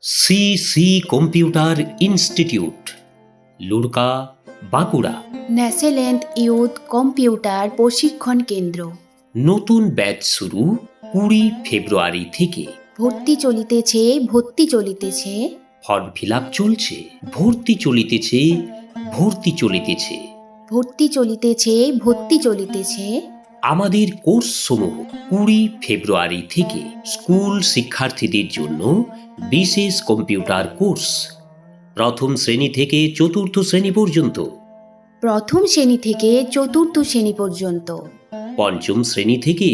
C computer institute, Lurka, Bankura. ন্যাশেল্যান্ড youth computer প্রশিক্ষণ কেন্দ্র। নতুন ব্যাচ শুরু 20 ফেব্রুয়ারি থেকে। ভর্তি চলিতেছে, ভর্তি চলিতেছে। ফর্ম ফিল আপ চলছে, ভর্তি চলিতেছে, ভর্তি চলিতেছে। ভর্তি চলিতেছে, ভর্তি চলিতেছে। আমাদের কোর্স সমূহ 20 ফেব্রুয়ারি থেকে স্কুল শিক্ষার্থীদের জন্য বিশেষ কম্পিউটার কোর্স, প্রথম শ্রেণী থেকে চতুর্থ শ্রেণী পর্যন্ত, প্রথম শ্রেণী থেকে চতুর্থ শ্রেণী পর্যন্ত, পঞ্চম শ্রেণী থেকে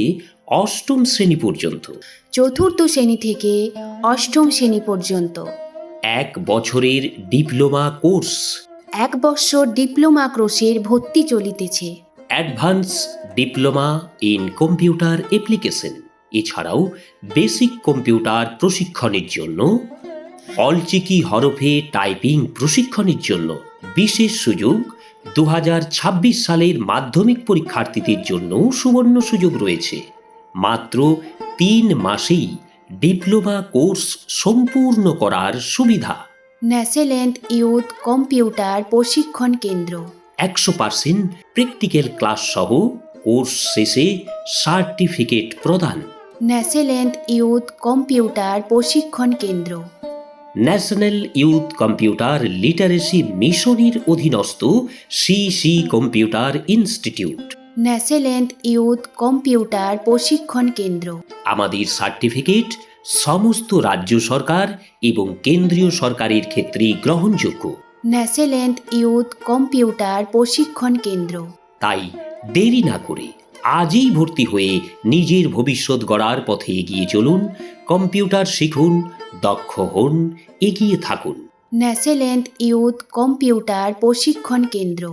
অষ্টম শ্রেণী পর্যন্ত, চতুর্থ শ্রেণী থেকে অষ্টম শ্রেণী পর্যন্ত। 1 বছরের ডিপ্লোমা কোর্স, 1 বৎসর ডিপ্লোমা কোর্সের ভর্তি চলিতেছে। Advance diploma in computer application, এছাড়াও বেসিক কম্পিউটার প্রশিক্ষণের জন্য, অলচিকি হরফে টাইপিং প্রশিক্ষণের জন্য বিশেষ সুযোগ। 2026 সালের মাধ্যমিক পরীক্ষার্থীদের জন্য সুবর্ণ সুযোগ রয়েছে। মাত্র 3 মাসেই ডিপ্লোমা কোর্স সম্পূর্ণ করার সুবিধা। ন্যাশেল্যান্ড ইউথ কম্পিউটার প্রশিক্ষণ কেন্দ্র। 100% প্র্যাকটিক্যাল ক্লাস সহ কোর্স শেষে সার্টিফিকেট প্রদান। ন্যাশেল্যান্ড ইউথ কম্পিউটার প্রশিক্ষণ কেন্দ্র। ন্যাশনাল ইউথ কম্পিউটার লিটারেসি মিশনের অধীনস্থ সি কম্পিউটার ইনস্টিটিউট। ন্যাশেল্যান্ড ইউথ কম্পিউটার প্রশিক্ষণ কেন্দ্র। আমাদের সার্টিফিকেট সমস্ত রাজ্য সরকার এবং কেন্দ্রীয় সরকারের ক্ষেত্রে গ্রহণযোগ্য। ন্যাশেল্যান্ড ইউথ কম্পিউটার প্রশিক্ষণ কেন্দ্র। তাই দেরি না করে আজই ভর্তি হয়ে নিজের ভবিষ্যৎ গড়ার পথে এগিয়ে চলুন। কম্পিউটার শিখুন, দক্ষ হন, এগিয়ে থাকুন। ন্যাশেল্যান্ড ইউথ কম্পিউটার প্রশিক্ষণ কেন্দ্র।